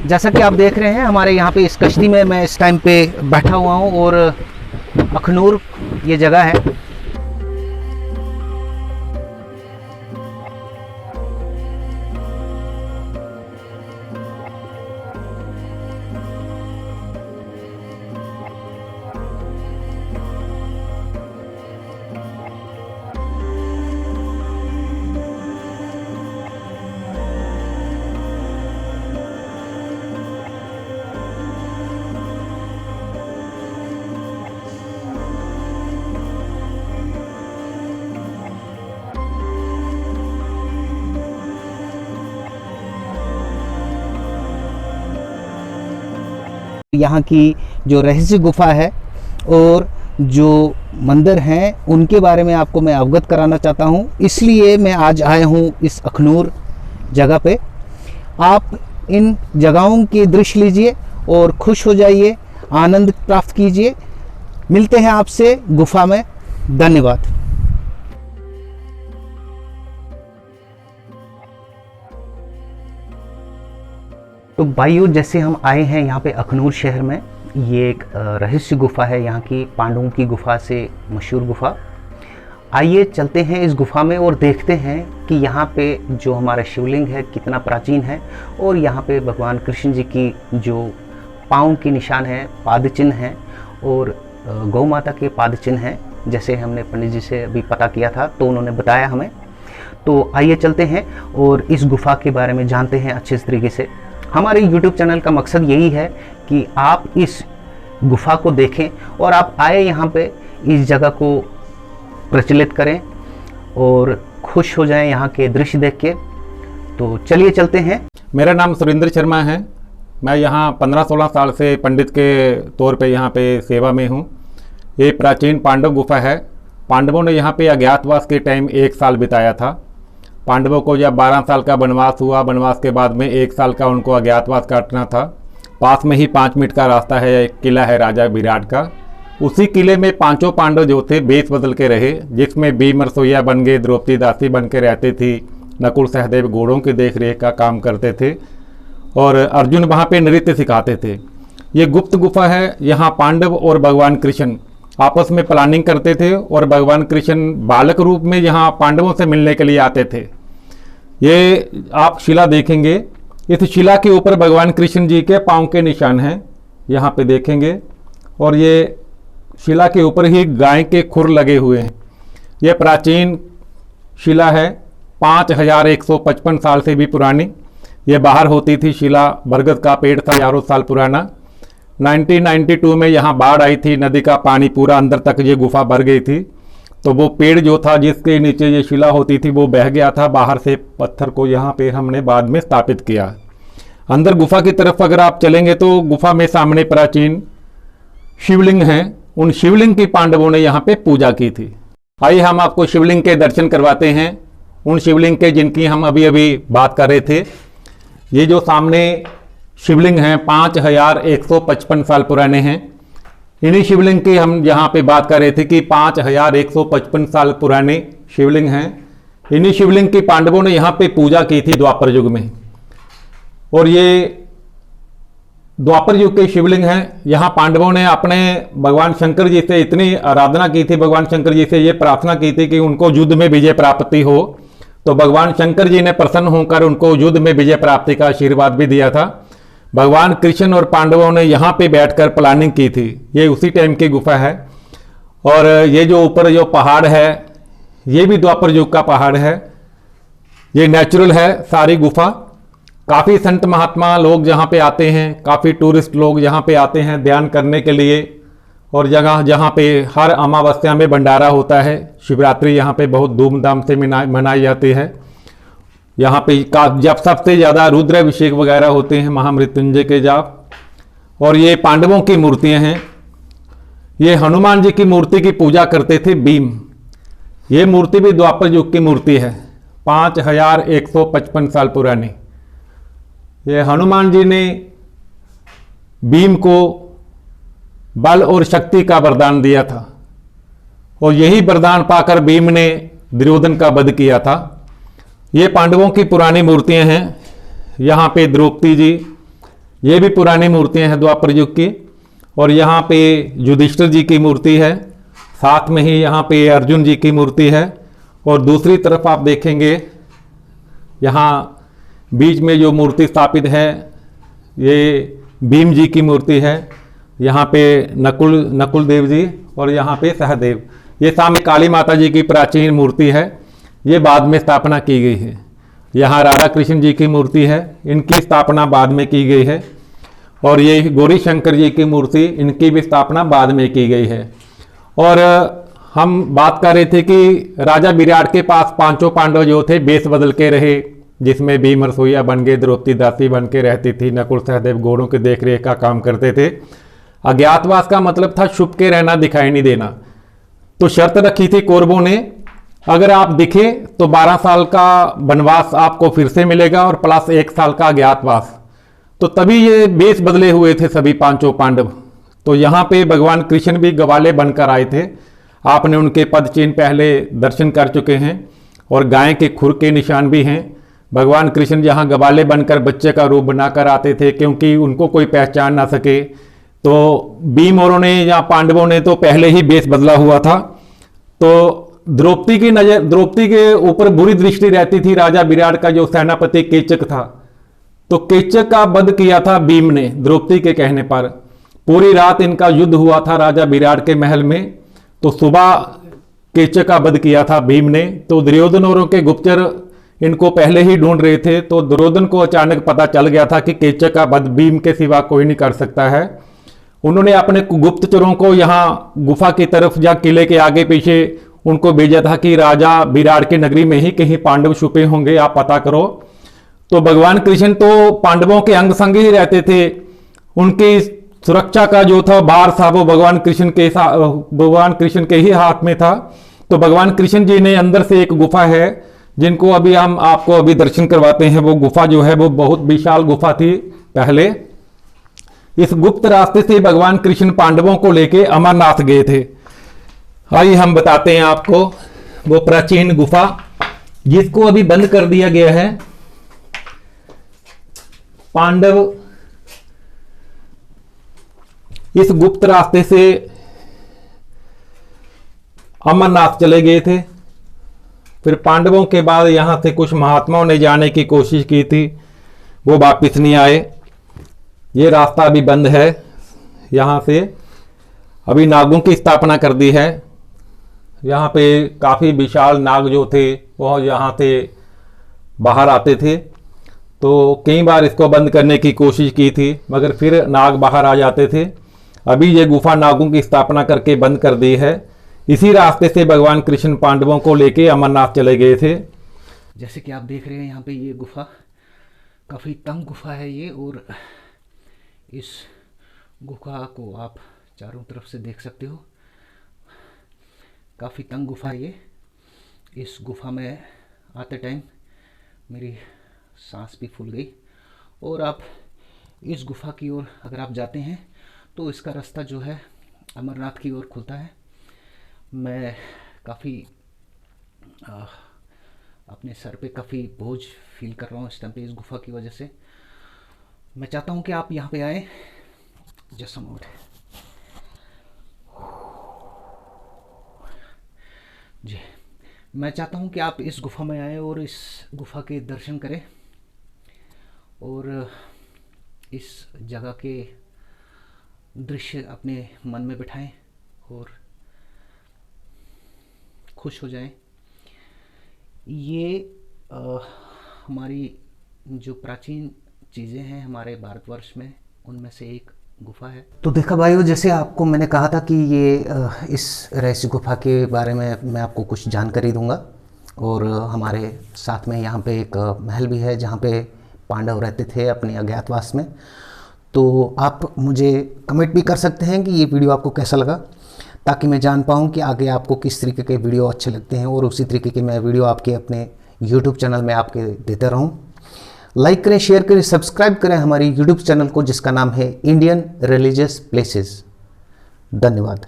जैसा कि आप देख रहे हैं हमारे यहाँ पे इस कश्ती में मैं इस टाइम पे बैठा हुआ हूँ और अखनूर ये जगह है। यहाँ की जो रहस्य गुफा है और जो मंदिर हैं उनके बारे में आपको मैं अवगत कराना चाहता हूँ, इसलिए मैं आज आया हूँ इस अखनूर जगह पे। आप इन जगहों के दृश्य लीजिए और खुश हो जाइए, आनंद प्राप्त कीजिए। मिलते हैं आपसे गुफा में। धन्यवाद। तो भाइयों, जैसे हम आए हैं यहाँ पे अखनूर शहर में, ये एक रहस्य गुफा है, यहाँ की पांडवों की गुफा से मशहूर गुफा। आइए चलते हैं इस गुफा में और देखते हैं कि यहाँ पे जो हमारा शिवलिंग है कितना प्राचीन है और यहाँ पे भगवान कृष्ण जी की जो पाँव की निशान है, पाद चिन्ह हैं और गौ माता के पाद चिन्ह हैं, जैसे हमने पंडित जी से अभी पता किया था तो उन्होंने बताया हमें। तो आइए चलते हैं और इस गुफा के बारे में जानते हैं अच्छे तरीके से। हमारे YouTube चैनल का मकसद यही है कि आप इस गुफा को देखें और आप आए यहाँ पे इस जगह को प्रचलित करें और खुश हो जाएं यहाँ के दृश्य देख के। तो चलिए चलते हैं। मेरा नाम सुरेंद्र शर्मा है। मैं यहाँ 15-16 साल से पंडित के तौर पे यहाँ पे सेवा में हूँ। ये प्राचीन पांडव गुफा है। पांडवों ने यहाँ पे अज्ञातवास के टाइम 1 साल बिताया था। पांडवों को जब 12 साल का वनवास हुआ, वनवास के बाद में 1 साल का उनको अज्ञातवास काटना था। पास में ही 5 मिनट का रास्ता है, एक किला है राजा विराट का। उसी किले में 5 पांडव जो थे बेस बदल के रहे, जिसमें भीम रसोईया बन गए, द्रौपदी दासी बन के रहते थी, नकुल सहदेव घोड़ों की देख रेख का काम करते थे और अर्जुन वहाँ पे नृत्य सिखाते थे। ये गुप्त गुफा है। यहाँ पांडव और भगवान कृष्ण आपस में प्लानिंग करते थे और भगवान कृष्ण बालक रूप में यहाँ पांडवों से मिलने के लिए आते थे। ये आप शिला देखेंगे, इस शिला के ऊपर भगवान कृष्ण जी के पाँव के निशान हैं, यहाँ पे देखेंगे। और ये शिला के ऊपर ही गाय के खुर लगे हुए हैं। ये प्राचीन शिला है, 5155 साल से भी पुरानी। ये बाहर होती थी शिला, बरगद का पेड़ था, हजारों साल पुराना। 1992 में यहाँ बाढ़ आई थी, नदी का पानी पूरा अंदर तक ये गुफा भर गई थी, तो वो पेड़ जो था जिसके नीचे ये शिला होती थी वो बह गया था। बाहर से पत्थर को यहाँ पे हमने बाद में स्थापित किया। अंदर गुफा की तरफ अगर आप चलेंगे तो गुफा में सामने प्राचीन शिवलिंग हैं। उन शिवलिंग की पांडवों ने यहाँ पे पूजा की थी। आइए हम आपको शिवलिंग के दर्शन करवाते हैं, उन शिवलिंग के जिनकी हम अभी अभी बात कर रहे थे। ये जो सामने शिवलिंग हैं 5155 साल पुराने हैं। इन्हीं शिवलिंग की हम यहाँ पे बात कर रहे थे कि 5155 साल पुराने शिवलिंग हैं। इन्हीं शिवलिंग की पांडवों ने यहाँ पे पूजा की थी द्वापर युग में। और ये द्वापर युग के शिवलिंग हैं। यहाँ पांडवों ने अपने भगवान शंकर जी से इतनी आराधना की थी, भगवान शंकर जी से ये प्रार्थना की थी कि उनको युद्ध में विजय प्राप्ति हो। तो भगवान शंकर जी ने प्रसन्न होकर उनको युद्ध में विजय प्राप्ति का आशीर्वाद भी दिया था। भगवान कृष्ण और पांडवों ने यहाँ पे बैठकर प्लानिंग की थी। ये उसी टाइम की गुफा है। और ये जो ऊपर जो पहाड़ है ये भी द्वापर युग का पहाड़ है। ये नेचुरल है सारी गुफा। काफ़ी संत महात्मा लोग यहाँ पे आते हैं, काफ़ी टूरिस्ट लोग यहाँ पे आते हैं ध्यान करने के लिए। और जगह जहाँ पे हर अमावस्या में भंडारा होता है, शिवरात्रि यहाँ पे बहुत धूमधाम से मनाई जाती है। यहाँ पे जब सबसे ज़्यादा रुद्राभिषेक वगैरह होते हैं, महामृत्युंजय के जाप। और ये पांडवों की मूर्तियाँ हैं। ये हनुमान जी की मूर्ति की पूजा करते थे भीम। ये मूर्ति भी द्वापर युग की मूर्ति है, 5155 साल पुरानी। ये हनुमान जी ने भीम को बल और शक्ति का वरदान दिया था और यही वरदान पाकर भीम ने दुर्योधन का वध किया था। ये पांडवों की पुरानी मूर्तियां हैं। यहाँ पे द्रौपदी जी, ये भी पुरानी मूर्तियां हैं द्वापर युग की। और यहाँ पे युधिष्ठिर जी की मूर्ति है, साथ में ही यहाँ पे अर्जुन जी की मूर्ति है। और दूसरी तरफ आप देखेंगे यहाँ बीच में जो मूर्ति स्थापित है ये भीम जी की मूर्ति है। यहाँ पे नकुल देव जी और यहाँ पे सहदेव। ये सामने काली माता जी की प्राचीन मूर्ति है, ये बाद में स्थापना की गई है। यहाँ राधा कृष्ण जी की मूर्ति है, इनकी स्थापना बाद में की गई है। और ये गौरी शंकर जी की मूर्ति, इनकी भी स्थापना बाद में की गई है। और हम बात कर रहे थे कि राजा विराट के पास पांचों पांडव जो थे बेस बदल के रहे, जिसमें भीम रसोईया बन गए, द्रौपदी दासी बन के रहती थी, नकुल सहदेव घोड़ों के देख रेख का काम करते थे। अज्ञातवास का मतलब था छुप के रहना, दिखाई नहीं देना। तो शर्त रखी थी कौरवों ने, अगर आप दिखे तो 12 साल का वनवास आपको फिर से मिलेगा और प्लस 1 साल का अज्ञातवास। तो तभी ये बेस बदले हुए थे सभी पांचों पांडव। तो यहाँ पे भगवान कृष्ण भी गवाले बनकर आए थे। आपने उनके पद चिन्ह पहले दर्शन कर चुके हैं और गाय के खुर के निशान भी हैं। भगवान कृष्ण जहाँ गवाले बनकर बच्चे का रूप बनाकर आते थे, क्योंकि उनको कोई पहचान ना सके। तो भीम औरों ने या पांडवों ने तो पहले ही बेस बदला हुआ था। तो द्रौपदी के ऊपर बुरी दृष्टि रहती थी राजा विराट का, जो सेनापति केचक था। तो केचक का वध किया था भीम ने द्रौपदी के कहने पर। पूरी रात इनका युद्ध हुआ था राजा विराट के महल में। तो सुबह केचक का वध किया था भीम ने। तो दुर्योधन औरों के गुप्तचर इनको पहले ही ढूंढ रहे थे। तो दुर्योधन को अचानक पता चल गया था कि केचक का वध भीम के सिवा कोई नहीं कर सकता है। उन्होंने अपने गुप्तचरों को यहाँ गुफा की तरफ या किले के आगे पीछे उनको भेजा था कि राजा विराट की नगरी में ही कहीं पांडव छुपे होंगे, आप पता करो। तो भगवान कृष्ण तो पांडवों के अंग संग ही रहते थे। उनकी सुरक्षा का जो था भार था वो भगवान कृष्ण के ही हाथ में था। तो भगवान कृष्ण जी ने अंदर से एक गुफा है, जिनको अभी हम आपको अभी दर्शन करवाते हैं। वो गुफा जो है वो बहुत विशाल गुफा थी पहले। इस गुप्त रास्ते से भगवान कृष्ण पांडवों को लेके अमरनाथ गए थे। आइए हम बताते हैं आपको वो प्राचीन गुफा, जिसको अभी बंद कर दिया गया है। पांडव इस गुप्त रास्ते से अमरनाथ चले गए थे। फिर पांडवों के बाद यहां से कुछ महात्माओं ने जाने की कोशिश की थी, वो वापिस नहीं आए। ये रास्ता अभी बंद है। यहाँ से अभी नागों की स्थापना कर दी है। यहाँ पे काफ़ी विशाल नाग जो थे वो यहाँ से बाहर आते थे। तो कई बार इसको बंद करने की कोशिश की थी, मगर फिर नाग बाहर आ जाते थे। अभी ये गुफा नागों की स्थापना करके बंद कर दी है। इसी रास्ते से भगवान कृष्ण पांडवों को लेके अमरनाथ चले गए थे। जैसे कि आप देख रहे हैं यहाँ पे ये गुफा काफ़ी तंग गुफा है ये, और इस गुफा को आप चारों तरफ से देख सकते हो। काफ़ी तंग गुफा है ये। इस गुफा में आते टाइम मेरी सांस भी फूल गई। और आप इस गुफा की ओर अगर आप जाते हैं तो इसका रास्ता जो है अमरनाथ की ओर खुलता है। मैं काफ़ी अपने सर पे काफ़ी बोझ फील कर रहा हूँ इस टाइम पे इस गुफा की वजह से। मैं चाहता हूँ कि आप यहाँ पे आए। जस्ट मोड जी, मैं चाहता हूँ कि आप इस गुफा में आए और इस गुफा के दर्शन करें और इस जगह के दृश्य अपने मन में बिठाएं और खुश हो जाएं। ये हमारी जो प्राचीन चीज़ें हैं हमारे भारतवर्ष में, उनमें से एक गुफा है। तो देखा भाइयों, जैसे आपको मैंने कहा था कि ये इस रहस्य गुफा के बारे में मैं आपको कुछ जानकारी दूंगा। और हमारे साथ में यहाँ पे एक महल भी है जहाँ पे पांडव रहते थे अपने अज्ञातवास में। तो आप मुझे कमेंट भी कर सकते हैं कि ये वीडियो आपको कैसा लगा, ताकि मैं जान पाऊँ कि आगे आपको किस तरीके के वीडियो अच्छे लगते हैं और उसी तरीके के मैं वीडियो आपके अपने YouTube चैनल में आपके देता रहूँ। लाइक करें, शेयर करें, सब्सक्राइब करें हमारी YouTube चैनल को, जिसका नाम है इंडियन रिलीजियस प्लेसेस। धन्यवाद।